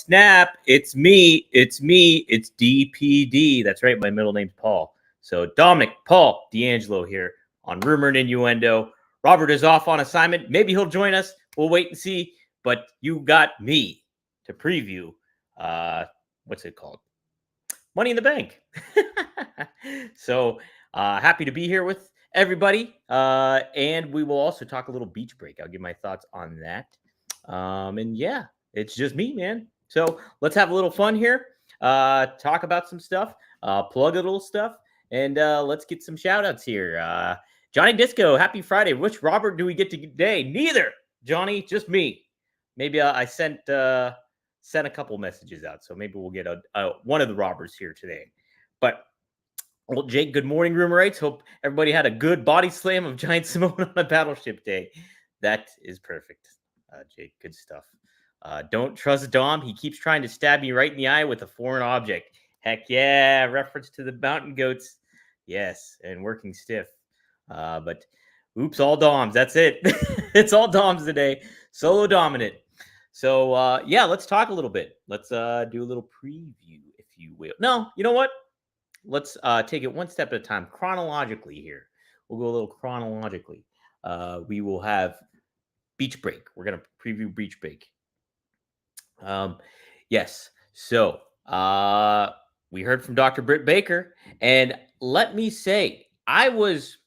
snap. It's me. It's me. It's DPD. That's right. My middle name's Paul. So Dominic, Paul, D'Angelo here on Rumor and Innuendo. Robert is off on assignment. Maybe he'll join us. We'll wait and see. But you got me to preview. What's it called? Money in the Bank. So happy to be here with everybody. And we will also talk a little Beach Break. I'll give my thoughts on that. And yeah, it's just me, man. So let's have a little fun here. Talk about some stuff. Plug a little stuff. And let's get some shout outs here. Johnny Disco, happy Friday. Which Robert do we get today? Neither. Johnny, just me. Maybe I sent a couple messages out, so maybe we'll get one of the robbers here today. But well, Jake, good morning, Rumorites. Hope everybody had a good body slam of Giant Simone on a Battleship Day. That is perfect, Jake. Good stuff. Don't trust Dom. He keeps trying to stab me right in the eye with a foreign object. Heck yeah! Reference to the mountain goats. Yes, and working stiff. But oops, all Doms. That's it. It's all Doms today. Solo dominant. So yeah, let's talk a little bit. Let's do a little preview, if you will. No, you know what? Let's take it one step at a time, chronologically here. We'll go a little chronologically. We will have Beach Break. We're gonna preview Beach Break. Yes. So we heard from Dr. Britt Baker, and let me say, I was,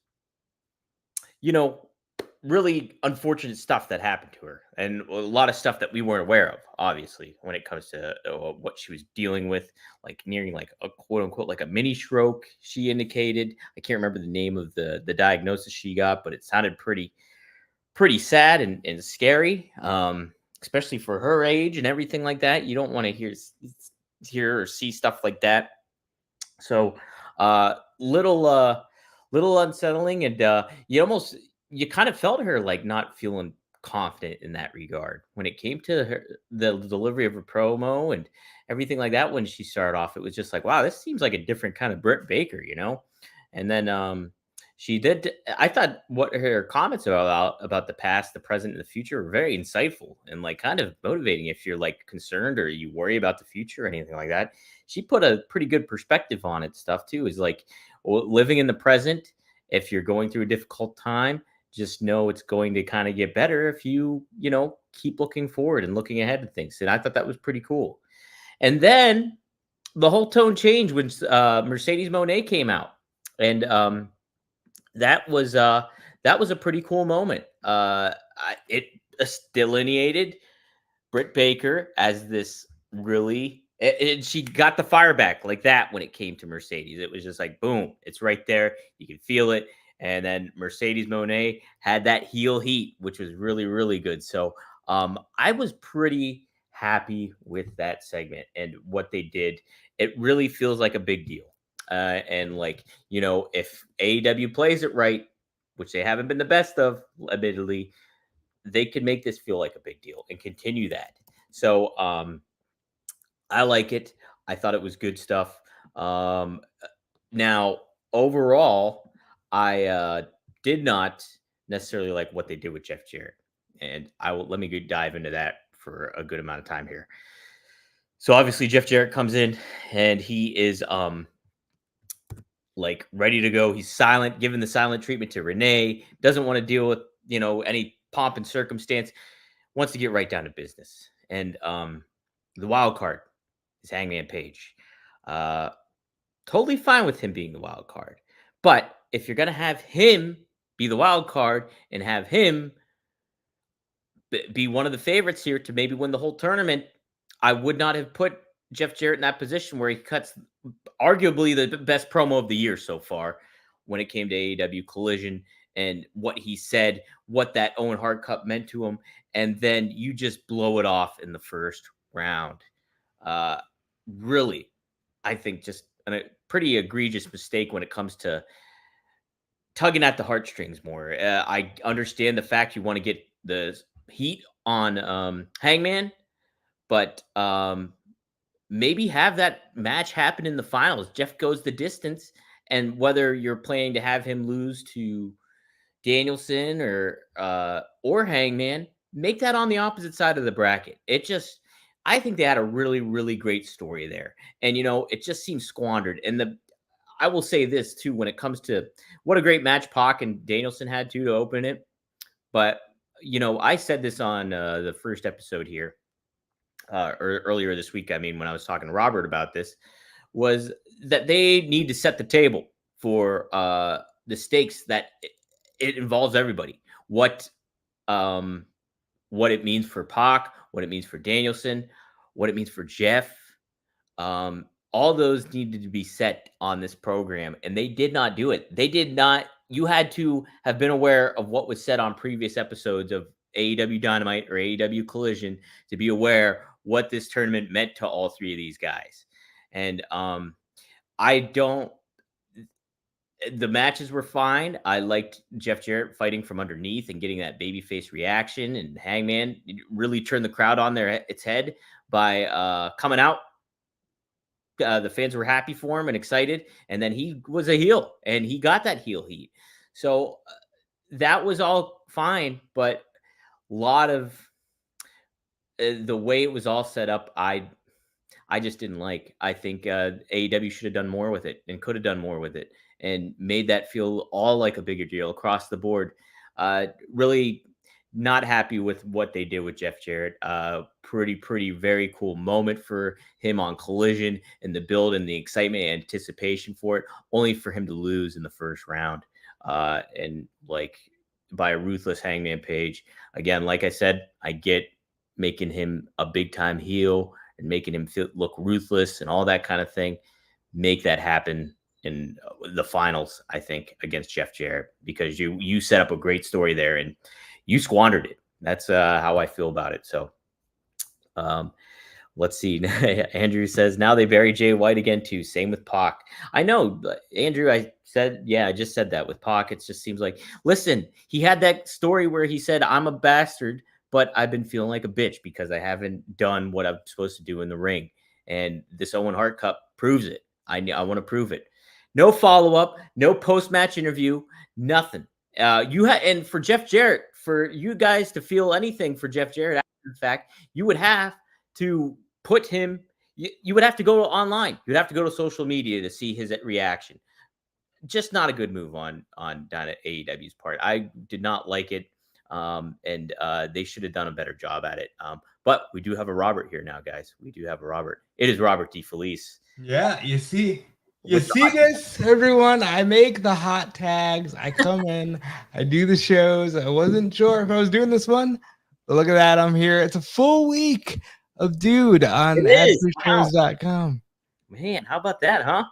really unfortunate stuff that happened to her, and a lot of stuff that we weren't aware of, obviously, when it comes to what she was dealing with, like nearing like a quote unquote like a mini stroke. She indicated, I can't remember the name of the diagnosis she got, but it sounded pretty sad and scary, especially for her age and everything like that. You don't want to hear or see stuff like that. So little unsettling, and you kind of felt her like not feeling confident in that regard when it came to the delivery of her promo and everything like that. When she started off, it was just like, wow, this seems like a different kind of Britt Baker, And then she did. I thought what her comments about the past, the present, and the future were very insightful and like kind of motivating if you're like concerned or you worry about the future or anything like that. She put a pretty good perspective on it. Stuff too is like living in the present. If you're going through a difficult time, just know it's going to kind of get better if you keep looking forward and looking ahead of things. And I thought that was pretty cool. And then the whole tone changed when Mercedes Moné came out, and that was a pretty cool moment. It delineated Britt Baker as this really, and she got the fire back like that when it came to Mercedes. It was just like, boom, it's right there. You can feel it. And then Mercedes Moné had that heel heat, which was really, really good. So I was pretty happy with that segment and what they did. It really feels like a big deal. And like, if AEW plays it right, which they haven't been the best of, admittedly, they could make this feel like a big deal and continue that. So I like it. I thought it was good stuff. Now, overall, I did not necessarily like what they did with Jeff Jarrett, and let me dive into that for a good amount of time here. So obviously Jeff Jarrett comes in and he is like ready to go. He's silent, giving the silent treatment to Renee. Doesn't want to deal with any pomp and circumstance. Wants to get right down to business. And the wild card is Hangman Page. Totally fine with him being the wild card, but if you're gonna have him be the wild card and have him be one of the favorites here to maybe win the whole tournament, I would not have put Jeff Jarrett in that position where he cuts arguably the best promo of the year so far when it came to AEW Collision and what he said, what that Owen Hart Cup meant to him, and then you just blow it off in the first round. Really, I think just a pretty egregious mistake when it comes to tugging at the heartstrings more. I understand the fact you want to get the heat on Hangman, but maybe have that match happen in the finals. Jeff goes the distance, and whether you're planning to have him lose to Danielson or Hangman, make that on the opposite side of the bracket. It just I think they had a really, really great story there. And, it just seems squandered. And I will say this too, when it comes to what a great match Pac and Danielson had to open it. But, I said this on the first episode here, or earlier this week. I mean, when I was talking to Robert about this, was that they need to set the table for the stakes that it involves everybody. Um, what it means for Pac, what it means for Danielson, what it means for Jeff. All those needed to be set on this program, and they did not do it. They did not. You had to have been aware of what was said on previous episodes of AEW Dynamite or AEW Collision to be aware what this tournament meant to all three of these guys. And I don't. The matches were fine. I liked Jeff Jarrett fighting from underneath and getting that babyface reaction, and Hangman really turned the crowd on its head by coming out. The fans were happy for him and excited, and then he was a heel, and he got that heel heat. So that was all fine, but a lot of the way it was all set up, I just didn't like. I think AEW should have done more with it and could have done more with it and made that feel all like a bigger deal across the board. Really not happy with what they did with Jeff Jarrett. Pretty, very cool moment for him on Collision and the build and the excitement and anticipation for it, only for him to lose in the first round. And like by a ruthless Hangman Page. Again, like I said, I get making him a big time heel and making him look ruthless and all that kind of thing. Make that happen in the finals, I think, against Jeff Jarrett, because you set up a great story there and you squandered it. That's how I feel about it. So let's see. Andrew says, now they bury Jay White again, too. Same with Pac. I know, Andrew, I just said that with Pac. It just seems like, listen, he had that story where he said, I'm a bastard, but I've been feeling like a bitch because I haven't done what I'm supposed to do in the ring. And this Owen Hart Cup proves it. I want to prove it. No follow-up, no post-match interview, nothing. And for Jeff Jarrett, for you guys to feel anything for Jeff Jarrett, after the fact, you would have to put him, you would have to go online. You'd have to go to social media to see his reaction. Just not a good move on down at AEW's part. I did not like it. And they should have done a better job at it. But we do have a Robert here now, guys. We do have a Robert. It is Robert DeFelice. Yeah, you see this, everyone? I make the hot tags. I come in, I do the shows. I wasn't sure if I was doing this one, but look at that. I'm here. It's a full week of dude on adfreeshows.com. Man, how about that, huh?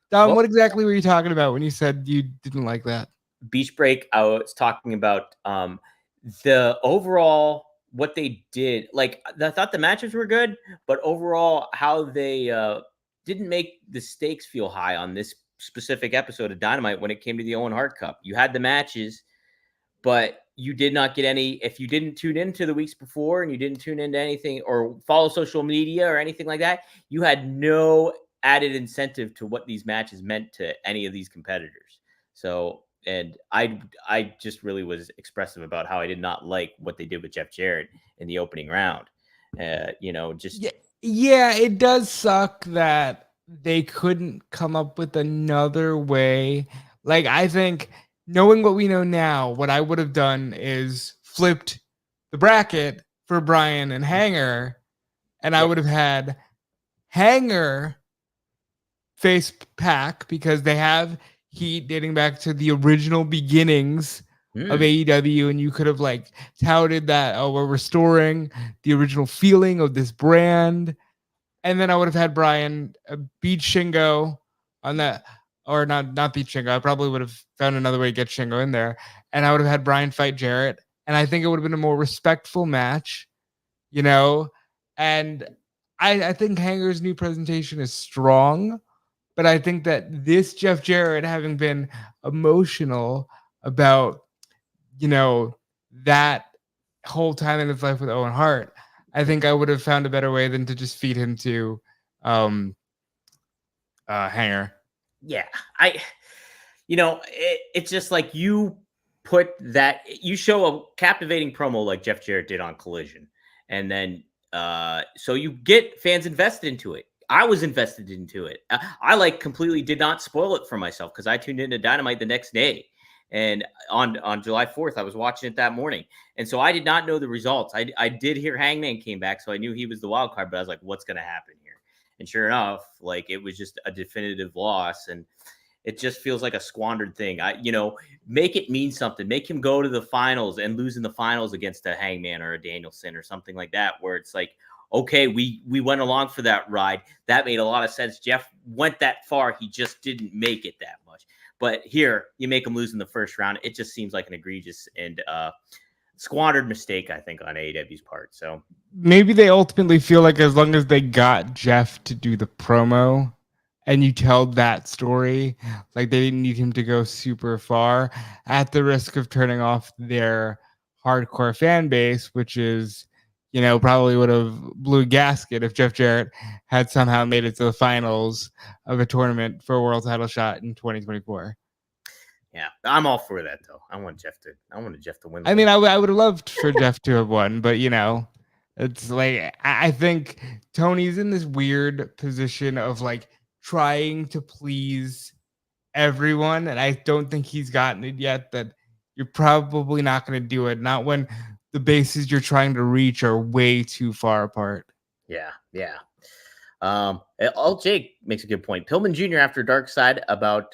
Dom, what exactly were you talking about when you said you didn't like that? Beach Break, I was talking about the overall what they did. Like, I thought the matches were good, but overall how they didn't make the stakes feel high on this specific episode of Dynamite when it came to the Owen Hart Cup. You had the matches, but you did not get any. If you didn't tune into the weeks before and you didn't tune into anything or follow social media or anything like that, you had no added incentive to what these matches meant to any of these competitors. So, and I just really was expressive about how I did not like what they did with Jeff Jarrett in the opening round. Yeah, it does suck that they couldn't come up with another way. Like, I think knowing what we know now, what I would have done is flipped the bracket for Brian and Hanger, and I would have had Hanger face Pac because they have heat dating back to the original beginnings of AEW, and you could have like touted that, oh, we're restoring the original feeling of this brand. And then I would have had Brian beat Shingo on that, or not beat Shingo. I probably would have found another way to get Shingo in there, and I would have had Brian fight Jarrett, and I think it would have been a more respectful match, you know. And I think Hanger's new presentation is strong, but I think that this Jeff Jarrett, having been emotional about, that whole time in his life with Owen Hart, I think I would have found a better way than to just feed him to Hanger. Yeah, it's just like you show a captivating promo like Jeff Jarrett did on Collision, and then So you get fans invested into it. I was invested into it. I like completely did not spoil it for myself because I tuned into Dynamite the next day, and on July 4th I was watching it that morning, and so I did not know the results. I did hear Hangman came back, so I knew he was the wild card, but I was like, what's going to happen here? And sure enough, like it was just a definitive loss, and it just feels like a squandered thing. Make it mean something. Make him go to the finals and lose in the finals against a Hangman or a Danielson or something like that, where it's like, okay, we went along for that ride. That made a lot of sense. Jeff went that far. He just didn't make it that much. But here, you make him lose in the first round. It just seems like an egregious and squandered mistake, I think, on AEW's part. So maybe they ultimately feel like as long as they got Jeff to do the promo and you tell that story, like they didn't need him to go super far at the risk of turning off their hardcore fan base, which is, probably would have blew a gasket if Jeff Jarrett had somehow made it to the finals of a tournament for a world title shot in 2024. Yeah, I'm all for that though. I wanted Jeff to win. I mean, I would have loved for Jeff to have won, but it's like I think Tony's in this weird position of like trying to please everyone, and I don't think he's gotten it yet. That you're probably not going to do it. Not when the bases you're trying to reach are way too far apart. Yeah. Jake makes a good point. Pillman Jr. after Dark Side about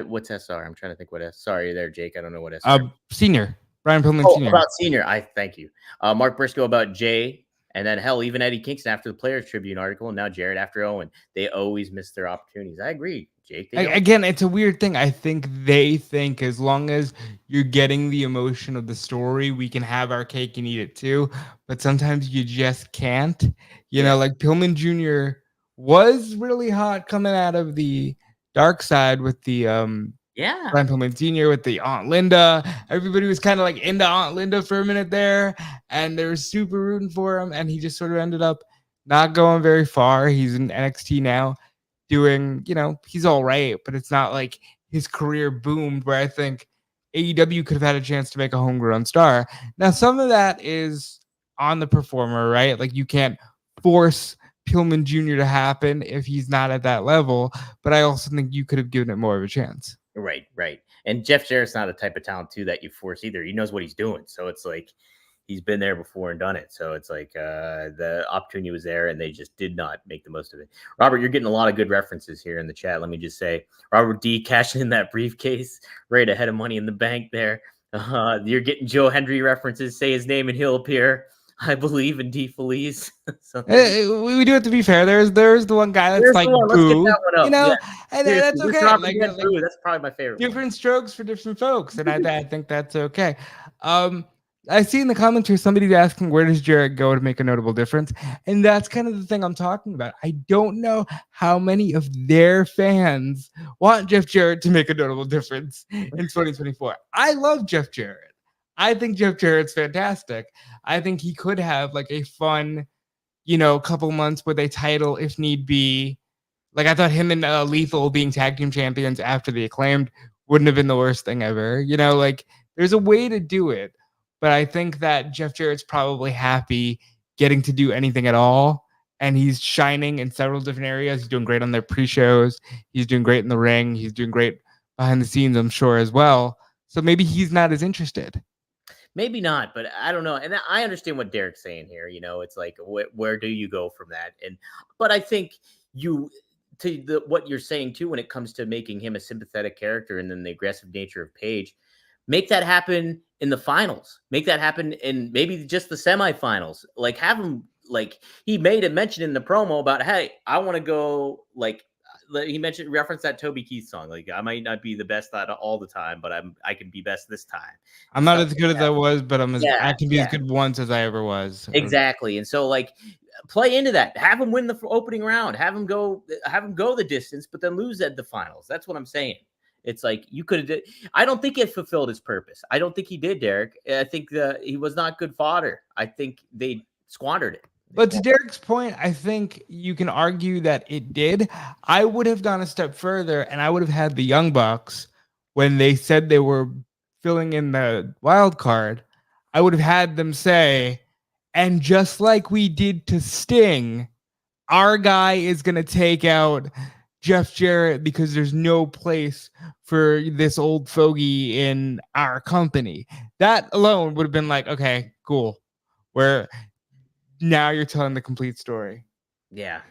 what's SR? I'm trying to think what S. Sorry there, Jake. I don't know what SR. Senior Brian Pillman Sr. About Senior. I thank you. Mark Briscoe about Jay, and then hell, even Eddie Kingston after the Players Tribune article, and now Jarrett after Owen. They always miss their opportunities. I agree, Jake. Again, it's a weird thing. I think they think as long as you're getting the emotion of the story, we can have our cake and eat it too. But sometimes you just can't. Like Pillman Jr. was really hot coming out of the Dark Side with the Brian Pillman Sr. with the Aunt Linda. Everybody was kind of like into Aunt Linda for a minute there, and they were super rooting for him. And he just sort of ended up not going very far. He's in NXT now, doing, he's all right, but it's not like his career boomed where I think AEW could have had a chance to make a homegrown star. Now, some of that is on the performer, right? Like you can't force Pillman Jr. to happen if he's not at that level, but I also think you could have given it more of a chance. Right. And Jeff Jarrett's not the type of talent too that you force either. He knows what he's doing. So it's like he's been there before and done it. So it's like the opportunity was there and they just did not make the most of it. Robert, you're getting a lot of good references here in the chat. Let me just say, Robert D cashing in that briefcase right ahead of Money in the Bank there. You're getting Joe Hendry references. Say his name and he'll appear. I believe in D. Felice. We do have to be fair. There's the one guy that's like, boo, let's get that one up. And that's okay. Like, that's probably my favorite. Different strokes for different folks, and I think that's okay. I see in the comments here somebody's asking, where does Jarrett go to make a notable difference? And that's kind of the thing I'm talking about. I don't know how many of their fans want Jeff Jarrett to make a notable difference in 2024. I love Jeff Jarrett. I think Jeff Jarrett's fantastic. I think he could have like a fun, couple months with a title if need be. Like I thought him and Lethal being tag team champions after the Acclaimed wouldn't have been the worst thing ever. Like there's a way to do it. But I think that Jeff Jarrett's probably happy getting to do anything at all. And he's shining in several different areas. He's doing great on their pre-shows. He's doing great in the ring. He's doing great behind the scenes, I'm sure, as well. So maybe he's not as interested. Maybe not, but I don't know. And I understand what Derek's saying here. It's like, where do you go from that? But I think what you're saying too, when it comes to making him a sympathetic character and then the aggressive nature of Paige, make that happen in the finals. Make that happen in maybe just the semifinals. Like have him, like he made a mention in the promo about, hey, I want to go, like he referenced that Toby Keith song. Like I might not be the best at all the time, but I can be best this time. I'm not as good as I was, but I can be as good once as I ever was. Exactly. And so like play into that. Have him win the opening round. Have him go the distance, but then lose at the finals. That's what I'm saying. It's like you could have. I don't think it fulfilled his purpose. I don't think he did, Derek. I think he was not good fodder. I think they squandered it. But to Derek's point, I think you can argue that it did. I would have gone a step further, and I would have had the Young Bucks when they said they were filling in the wild card. I would have had them say, And just like we did to Sting, our guy is going to take out Jeff Jarrett because there's no place for this old fogey in our company. That alone would have been like, okay, cool. Where now you're telling the complete story. Yeah.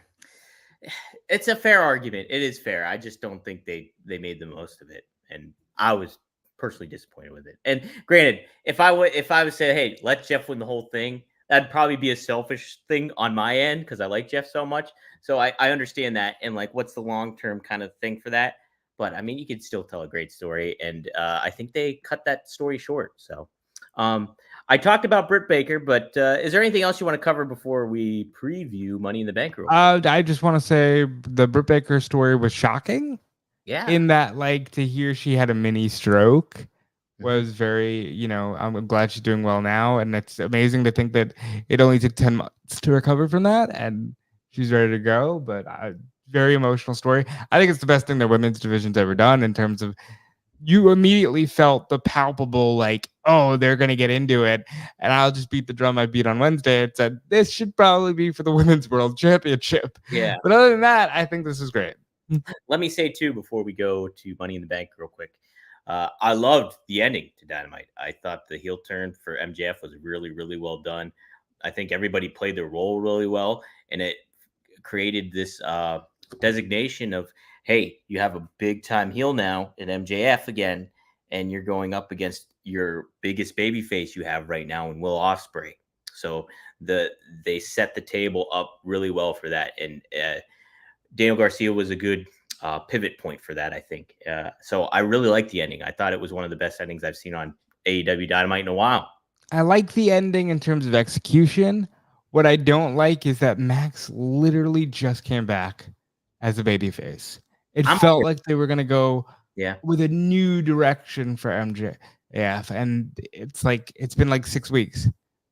It's a fair argument. It is fair. I just don't think they made the most of it, and I was personally disappointed with it. And granted, if I would say, hey, let Jeff win the whole thing, that'd probably be a selfish thing on my end because I like Jeff so much. So I understand that, and like, what's the long term kind of thing for that? But I mean, you could still tell a great story, and I think they cut that story short. So, um, I talked about Britt Baker, but is there anything else you want to cover before we preview Money in the Bank real quick? I just want to say the Britt Baker story was shocking Yeah. in that, like, to hear she had a mini stroke Mhm. was very, I'm glad she's doing well now. And it's amazing to think that it only took 10 months to recover from that and she's ready to go. But very emotional story. I think it's the best thing the women's division's ever done in terms of you immediately felt the palpable, like, oh, they're going to get into it. And I'll just beat the drum I beat on Wednesday. It said, this should probably be for the Women's World Championship. Yeah. But other than that, I think this is great. Let me say too before we go to Money in the Bank real quick. I loved the ending to Dynamite. I thought the heel turn for MJF was really, really well done. I think everybody played their role really well, and it created this designation of, hey, you have a big time heel now in MJF again, and you're going up against your biggest baby face you have right now in Will Ospreay. So they set the table up really well for that, and Daniel Garcia was a good pivot point for that, I think. So I really liked the ending. I thought it was one of the best endings I've seen on AEW Dynamite in a while. I like the ending in terms of execution. What I don't like is that Max literally just came back as a babyface. It I'm felt okay. like they were gonna go Yeah. with a new direction for MJF, and it's like it's been like 6 weeks,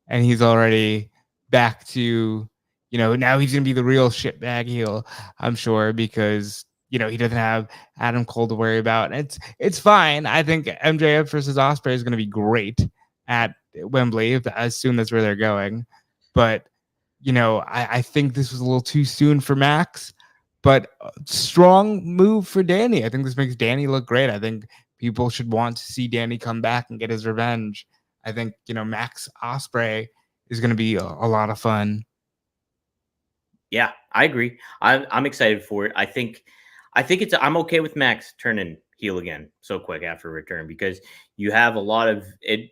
and he's already back to, now he's gonna be the real shitbag heel. I'm sure because he doesn't have Adam Cole to worry about. And it's fine. I think MJF versus Osprey is gonna be great at Wembley if I assume that's where they're going. But I think this was a little too soon for Max, but strong move for Danny. I think this makes Danny look great. I think people should want to see Danny come back and get his revenge. I think Max Osprey is going to be a lot of fun. Yeah, I agree. I'm excited for it. I think I'm okay with Max turning heel again so quick after a return because you have a lot of it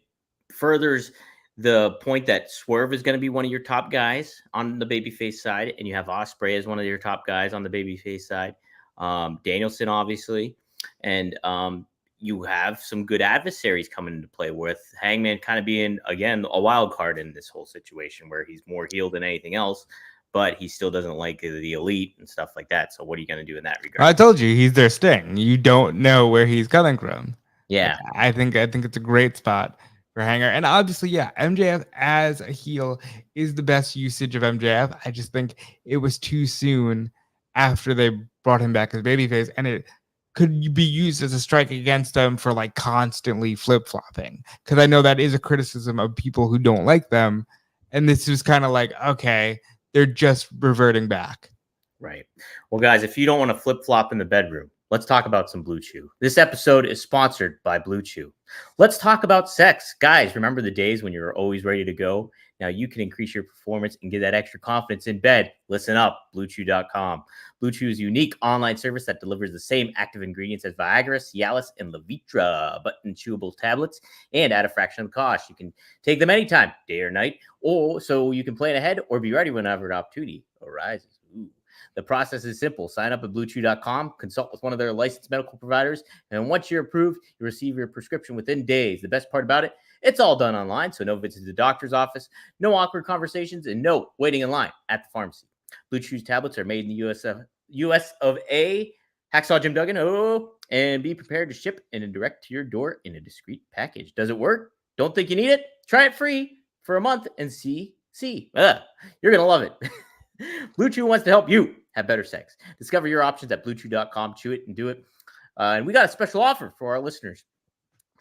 furthers the point that Swerve is going to be one of your top guys on the babyface side, and you have Osprey as one of your top guys on the babyface side. Danielson, obviously, and you have some good adversaries coming into play with Hangman kind of being again a wild card in this whole situation where he's more heel than anything else, but he still doesn't like the elite and stuff like that. So what are you going to do in that regard? I told you he's their Sting. You don't know where he's coming from. Yeah, I think it's a great spot for Hanger. And obviously, yeah, MJF as a heel is the best usage of MJF. I just think it was too soon after they brought him back as babyface, and it could be used as a strike against them for like constantly flip flopping. Because I know that is a criticism of people who don't like them, and this was kind of like, okay, they're just reverting back. right. Well, guys, if you don't want to flip flop in the bedroom, let's talk about some Blue Chew. This episode is sponsored by Blue Chew. Let's talk about sex. Guys, remember the days when you were always ready to go? Now you can increase your performance and get that extra confidence in bed. Listen up, BlueChew.com. Blue Chew is a unique online service that delivers the same active ingredients as Viagra, Cialis, and Levitra, but in chewable tablets and at a fraction of the cost. You can take them anytime, day or night, or so you can plan ahead or be ready whenever an opportunity arises. Ooh. The process is simple. Sign up at BlueChew.com, consult with one of their licensed medical providers, and once you're approved, you receive your prescription within days. The best part about it, it's all done online, so no visits to the doctor's office, no awkward conversations, and no waiting in line at the pharmacy. Blue Chew's tablets are made in the US of A. Hacksaw Jim Duggan, and be prepared to ship and direct to your door in a discreet package. Does it work? Don't think you need it? Try it free for a month and see. You're going to love it. Blue Chew wants to help you have better sex. Discover your options at BlueChew.com. Chew it and do it. And we got a special offer for our listeners.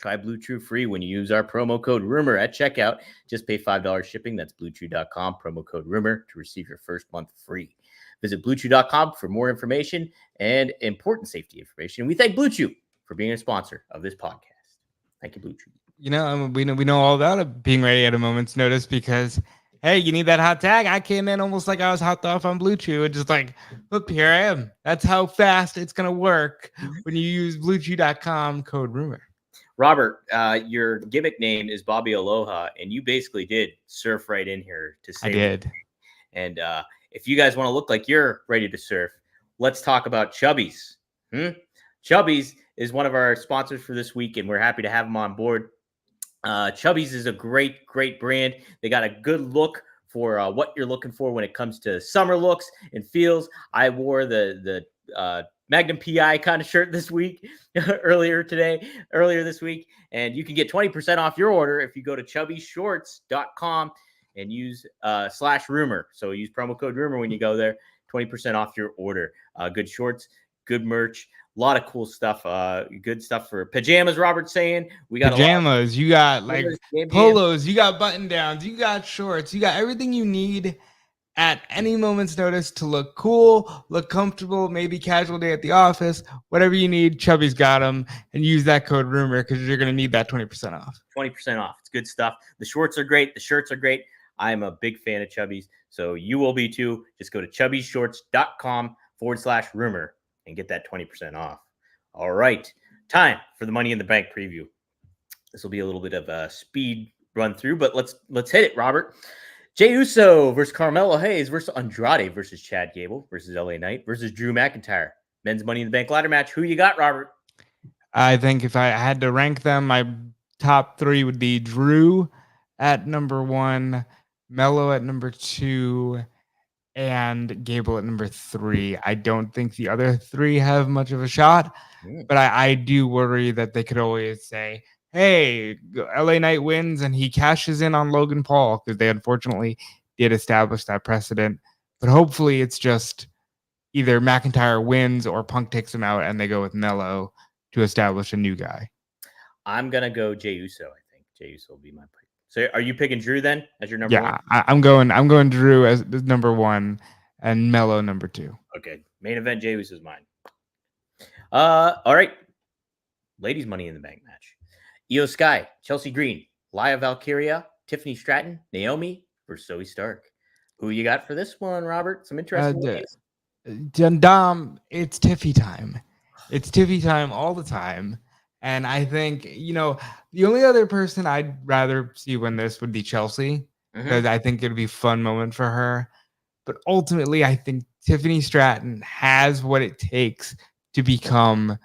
Try Blue Chew free when you use our promo code Rumor at checkout. Just pay $5 shipping. That's BlueChew.com, promo code Rumor to receive your first month free. Visit BlueChew.com for more information and important safety information. We thank Blue Chew for being a sponsor of this podcast. Thank you, Blue Chew. We know all about it being ready at a moment's notice because, hey, you need that hot tag. I came in almost like I was hot off on Blue Chew and just like, look, here I am. That's how fast it's gonna work when you use BlueChew.com code Rumor. Robert, your gimmick name is Bobby Aloha, and you basically did surf right in here to say. I did. And if you guys want to look like you're ready to surf, let's talk about Chubby's. Chubby's is one of our sponsors for this week, and we're happy to have them on board. Chubby's is a great brand. They got a good look for what you're looking for when it comes to summer looks and feels. I wore the Magnum PI kind of shirt this week, earlier this week, and you can get 20% off your order if you go to chubbyshorts.com and use /rumor. So use promo code rumor when you go there, 20% off your order. Good shorts, good merch, a lot of cool stuff. Good stuff for pajamas. Robert's saying we got pajamas. You got like polos. You got button downs. You got shorts. You got everything you need at any moment's notice to look cool, look comfortable, maybe casual day at the office, whatever you need. Chubby's got them, and use that code rumor because you're going to need that 20% off. 20% off. It's good stuff. The shorts are great. The shirts are great. I'm a big fan of Chubby's, so you will be too. Just go to chubbyshorts.com /rumor and get that 20% off. All right. Time for the Money in the Bank preview. This will be a little bit of a speed run through, but let's hit it, Robert. Jey Uso versus Carmelo Hayes versus Andrade versus Chad Gable versus LA Knight versus Drew McIntyre. Men's Money in the Bank ladder match. Who you got, Robert? I think if I had to rank them, my top three would be Drew at number 1, Melo at number 2, and Gable at number 3. I don't think the other 3 have much of a shot, but I do worry that they could always say, hey, LA Knight wins and he cashes in on Logan Paul, because they unfortunately did establish that precedent. But hopefully it's just either McIntyre wins or Punk takes him out and they go with Melo to establish a new guy. I'm going to go Jey Uso, I think. Jey Uso will be my pick. So are you picking Drew then as your number 1? Yeah, I'm going Drew as number 1 and Melo number 2. Okay. Main event, Jey Uso's mine. All right. Ladies' Money in the Bank match. Io Sky, Chelsea Green, Laya Valkyria, Tiffany Stratton, Naomi versus Zoe Stark. Who you got for this one, Robert? Some interesting ways. Dom, it's Tiffy time. It's Tiffy time all the time. And I think, the only other person I'd rather see win this would be Chelsea, because I think it'd be a fun moment for her. But ultimately, I think Tiffany Stratton has what it takes to become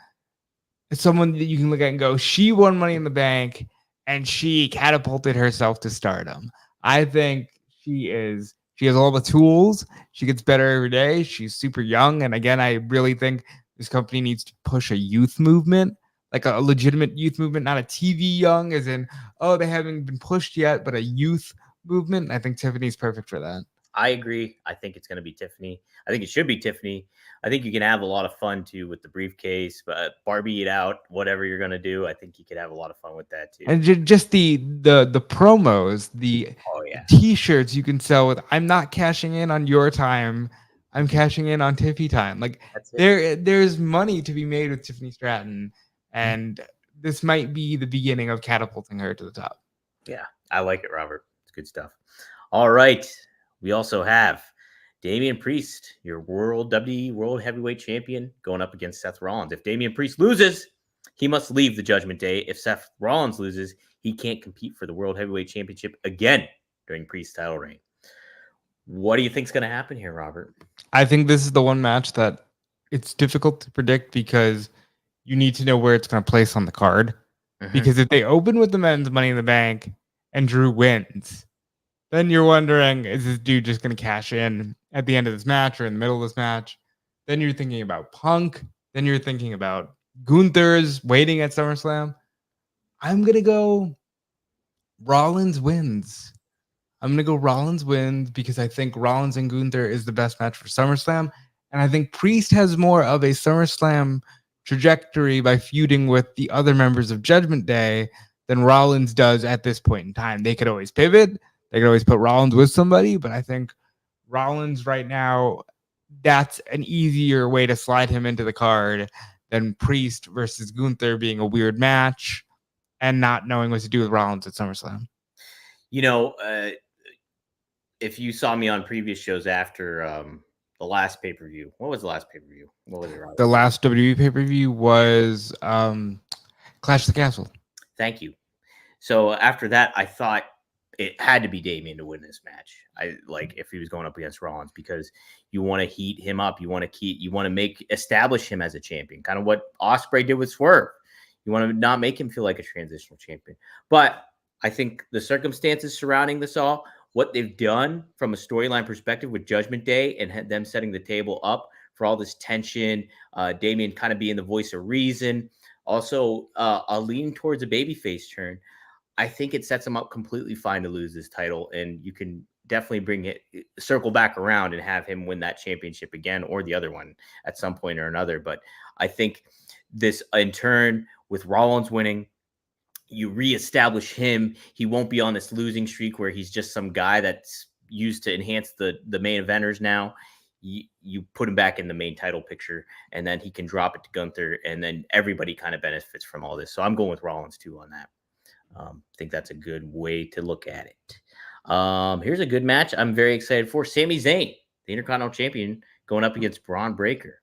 someone that you can look at and go, she won Money in the Bank and she catapulted herself to stardom. I think she has all the tools. She gets better every day. She's super young. And again, I really think this company needs to push a youth movement, like a legitimate youth movement, not a TV young as in, oh, they haven't been pushed yet, but a youth movement. I think Tiffany's perfect for that. I agree. I think it's going to be Tiffany. I think it should be Tiffany. I think you can have a lot of fun too with the briefcase, but Barbie it out, whatever you're going to do. I think you could have a lot of fun with that too. And just the promos, the T-shirts you can sell with, I'm not cashing in on your time, I'm cashing in on Tiffy time. Like there's money to be made with Tiffany Stratton, and this might be the beginning of catapulting her to the top. Yeah, I like it, Robert. It's good stuff. All right. We also have Damian Priest, your World Heavyweight Champion, going up against Seth Rollins. If Damian Priest loses, he must leave the Judgment Day. If Seth Rollins loses, he can't compete for the World Heavyweight Championship again during Priest's title reign. What do you think is going to happen here, Robert? I think this is the one match that it's difficult to predict because you need to know where it's going to place on the card. Because if they open with the men's Money in the Bank and Drew wins, then you're wondering, is this dude just going to cash in at the end of this match or in the middle of this match? Then you're thinking about Punk. Then you're thinking about Gunther's waiting at SummerSlam. I'm going to go Rollins wins. I'm going to go Rollins wins because I think Rollins and Gunther is the best match for SummerSlam. And I think Priest has more of a SummerSlam trajectory by feuding with the other members of Judgment Day than Rollins does at this point in time. They could always pivot. They could always put Rollins with somebody, but I think Rollins right now, that's an easier way to slide him into the card than Priest versus Gunther being a weird match and not knowing what to do with Rollins at SummerSlam. You know, if you saw me on previous shows after the last pay per view, what was the last pay per view? What was it, Robert? The last WWE pay per view was Clash of the Castle. Thank you. So after that, I thought it had to be Damien to win this match. I like if he was going up against Rollins because you want to heat him up. You want to establish him as a champion, kind of what Ospreay did with Swerve. You want to not make him feel like a transitional champion. But I think the circumstances surrounding this all, what they've done from a storyline perspective with Judgment Day and them setting the table up for all this tension, Damien kind of being the voice of reason, also a leaning towards a babyface turn. I think it sets him up completely fine to lose this title, and you can definitely circle back around and have him win that championship again or the other one at some point or another. But I think this in turn with Rollins winning, you reestablish him. He won't be on this losing streak where he's just some guy that's used to enhance the main eventers now. You put him back in the main title picture, and then he can drop it to Gunther, and then everybody kind of benefits from all this. So I'm going with Rollins too on that. I think that's a good way to look at it. Here's a good match I'm very excited for. Sami Zayn, the Intercontinental Champion, going up against Braun Breaker.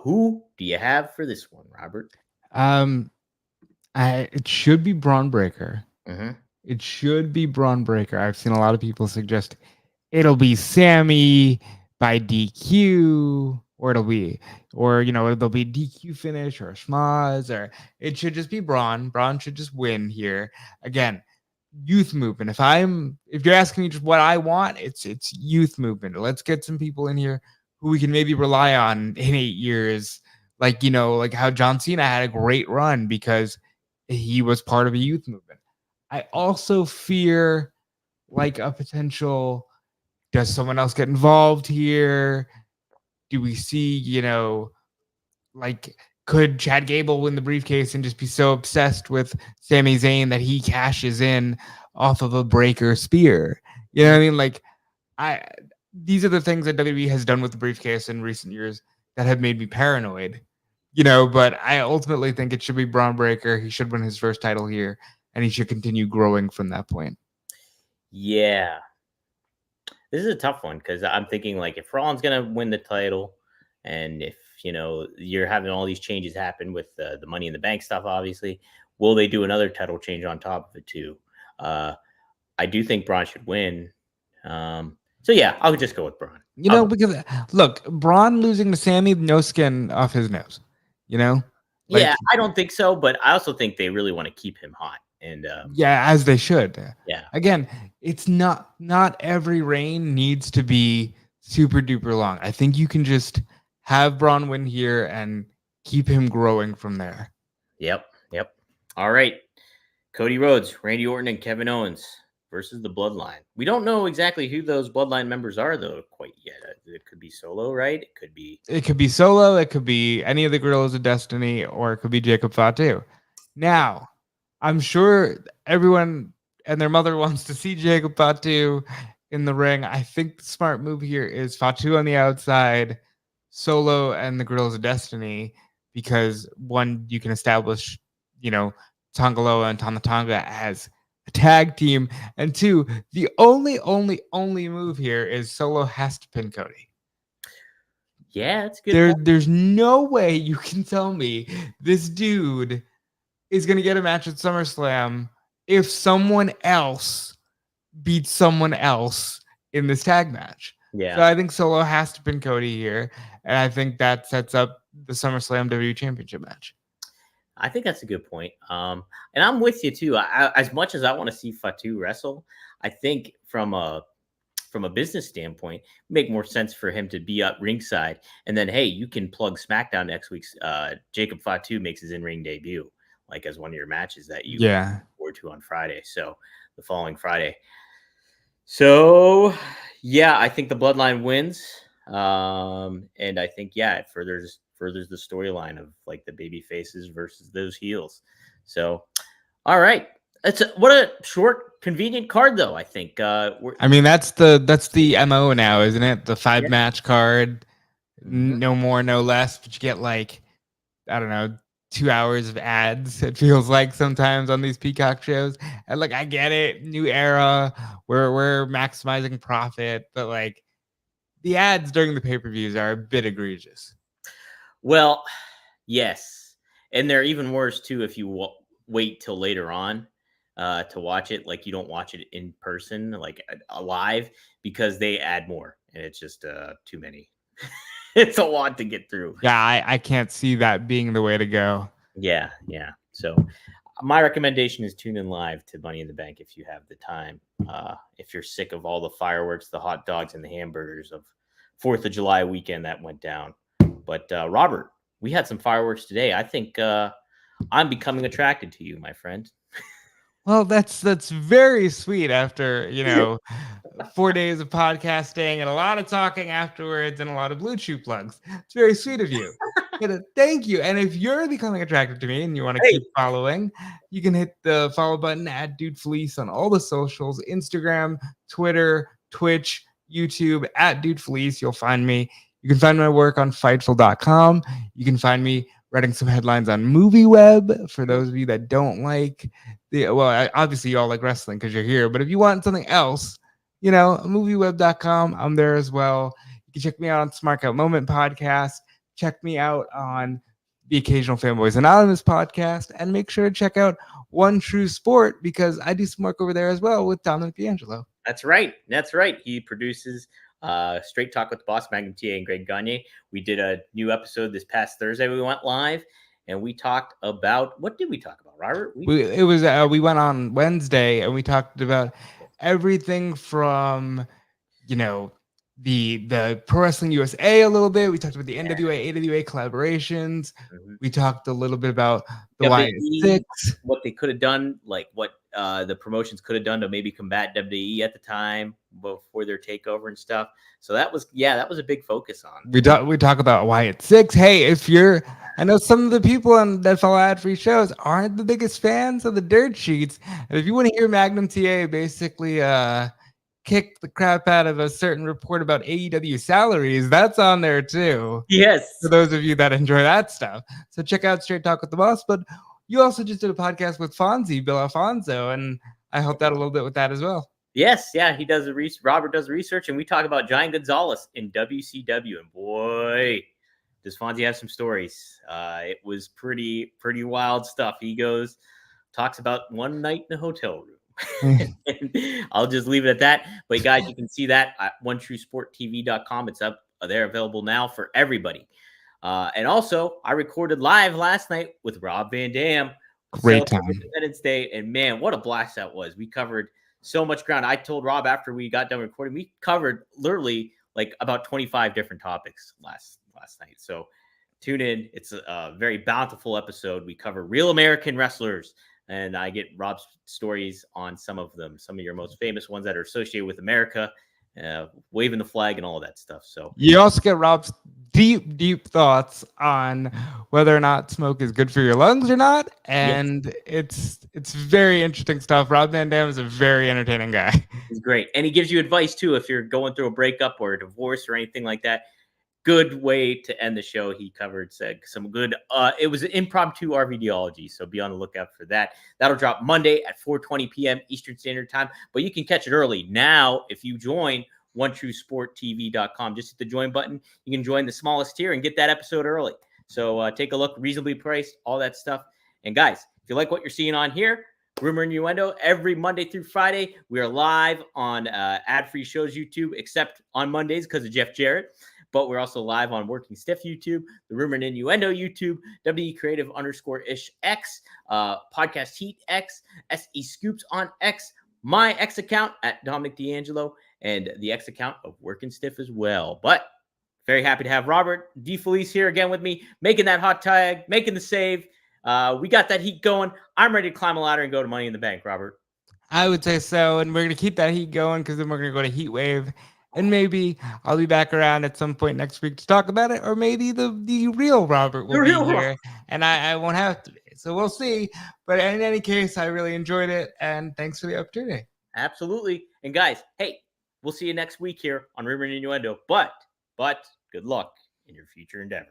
Who do you have for this one, Robert? It should be Braun Breaker. Mm-hmm. It should be Braun Breaker. I've seen a lot of people suggest it'll be Sammy by DQ, or there'll be DQ finish or a schmaz, or it should just be Braun. Braun should just win here. Again, youth movement. If you're asking me just what I want, it's youth movement. Let's get some people in here who we can maybe rely on in 8 years. Like how John Cena had a great run because he was part of a youth movement. I also fear like a potential, does someone else get involved here? Do we see, could Chad Gable win the briefcase and just be so obsessed with Sami Zayn that he cashes in off of a Breaker spear? You know what I mean? These are the things that WWE has done with the briefcase in recent years that have made me paranoid. But I ultimately think it should be Braun Breaker. He should win his first title here, and he should continue growing from that point. Yeah. This is a tough one because I'm thinking if Rollins going to win the title, and if, you're having all these changes happen with the Money in the Bank stuff, obviously, will they do another title change on top of it too? I do think Braun should win. So yeah, I'll just go with Braun. Because look, Braun losing to Sammy, no skin off his nose. Yeah, I don't think so, but I also think they really want to keep him hot. And yeah, as they should. Yeah. Again, it's not every reign needs to be super duper long. I think you can just have Braun win here and keep him growing from there. Yep. All right. Cody Rhodes, Randy Orton, and Kevin Owens versus the Bloodline. We don't know exactly who those Bloodline members are, though, quite yet. It could be Solo, right? It could be Solo. It could be any of the Guerrillas of Destiny, or it could be Jacob Fatu. Now, I'm sure everyone and their mother wants to see Jacob Fatu in the ring. I think the smart move here is Fatu on the outside, Solo and the Guerrillas of Destiny, because one, you can establish, Tongaloa and Tonga as a tag team, and two, the only move here is Solo has to pin Cody. Yeah, that's good. There's no way you can tell me this dude is going to get a match at SummerSlam if someone else beats someone else in this tag match. Yeah. So I think Solo has to pin Cody here, and I think that sets up the SummerSlam WWE Championship match. I think that's a good point. And I'm with you too. As much as I want to see Fatu wrestle, I think from a business standpoint, it make more sense for him to be up ringside, and then hey, you can plug SmackDown next week's. Jacob Fatu makes his in-ring debut, as one of your matches that you look forward to on Friday. So the following Friday. So yeah, I think the Bloodline wins. And I think, it furthers furthers the storyline of like the baby faces versus those heels. So, all right. What a short, convenient card, though. I think. I mean, that's the MO now, isn't it? The five Yeah. match card, Mhm. no more, no less, but you get like, I don't know, 2 hours of ads. It feels like sometimes on these Peacock shows. And like, I get it, new era, we're maximizing profit, but like the ads during the pay per views are a bit egregious. Well, yes, and they're even worse too if you wait till later on to watch it. Like you don't watch it in person, like live, because they add more, and it's just too many. It's a lot to get through. Yeah, I can't see that being the way to go. Yeah, yeah. So my recommendation is tune in live to Money in the Bank if you have the time. If you're sick of all the fireworks, the hot dogs, and the hamburgers of July 4th weekend that went down. But Robert, we had some fireworks today. I think I'm becoming attracted to you, my friend. Well, that's very sweet after, 4 days of podcasting and a lot of talking afterwards and a lot of Blue Chew plugs. It's very sweet of you. But thank you. And if you're becoming attracted to me and you want to Hey, keep following, you can hit the follow button at Dude Fleece on all the socials: Instagram, Twitter, Twitch, YouTube at Dude Fleece. You'll find me. You can find my work on Fightful.com. You can find me writing some headlines on MovieWeb for those of you that don't like obviously you all like wrestling because you're here, but if you want something else, movieweb.com, I'm there as well. You can check me out on Smart Out Moment podcast. Check me out on the Occasional Fanboys Anonymous podcast, and make sure to check out One True Sport because I do some work over there as well with Dominic D'Angelo. that's right. That's right. He produces Straight Talk with the Boss, Magnum TA, and Greg Gagne. We did a new episode this past Thursday. We went live and we talked about, what did we talk about, Robert? We went on Wednesday and we talked about everything from the Pro Wrestling USA a little bit. We talked about the NWA AWA collaborations. Mhm. We talked a little bit about the Wyatt WWE, Six. what they could have done, like what the promotions could have done to maybe combat WWE at the time before their takeover and stuff. So that was a big focus on. We talk about Wyatt Six. Hey, I know some of the people on that follow ad free shows aren't the biggest fans of the dirt sheets. And if you want to hear Magnum TA basically kick the crap out of a certain report about AEW salaries, that's on there too. For Yes. those of you that enjoy that stuff. So check out Straight Talk with the Boss. But you also just did a podcast with Fonzie, Bill Alfonso, and I helped out a little bit with that as well. Yes, yeah, he does the research. Robert does the research, and we talk about Giant Gonzalez in WCW. And boy, does Fonzie have some stories. It was pretty wild stuff. He talks about one night in a hotel room. And I'll just leave it at that. But guys, you can see that at onetruesporttv.com. It's up there, available now for everybody. And also, I recorded live last night with Rob Van Dam. Great time. Independence Day, and man, what a blast that was. We covered so much ground. I told Rob after we got done recording, we covered literally like about 25 different topics last night. So tune in. It's a very bountiful episode. We cover real American wrestlers, and I get Rob's stories on some of them, some of your most famous ones that are associated with America, waving the flag and all of that stuff. So you also get Rob's deep thoughts on whether or not smoke is good for your lungs or not, and yes. It's very interesting stuff. Rob Van Dam is a very entertaining guy. He's great, and he gives you advice too if you're going through a breakup or a divorce or anything like that. Good way to end the show. He covered some good. It was an impromptu RVDology, so be on the lookout for that. That'll drop Monday at 4:20 p.m. Eastern Standard Time, but you can catch it early now if you join OneTrueSportTV.com. Just hit the join button. You can join the smallest tier and get that episode early. So take a look, reasonably priced, all that stuff. And guys, if you like what you're seeing on here, Rumor Innuendo, every Monday through Friday, we are live on ad-free shows YouTube, except on Mondays because of Jeff Jarrett. But we're also live on Working Stiff YouTube, the Rumor and Innuendo YouTube, WE Creative _ish X, Podcast Heat X, SE Scoops on X, my X account at Dominic D'Angelo, and the X account of Working Stiff as well. But very happy to have Robert DeFelice here again with me, making that hot tag, making the save. We got that heat going. I'm ready to climb a ladder and go to Money in the Bank, Robert. I would say so, and we're going to keep that heat going because then we're going to go to Heat Wave And maybe I'll be back around at some point next week to talk about it, or maybe the real Robert will be here, and I won't have to be. So we'll see. But in any case, I really enjoyed it, and thanks for the opportunity. Absolutely. And guys, hey, we'll see you next week here on Rumor and Innuendo. But good luck in your future endeavors.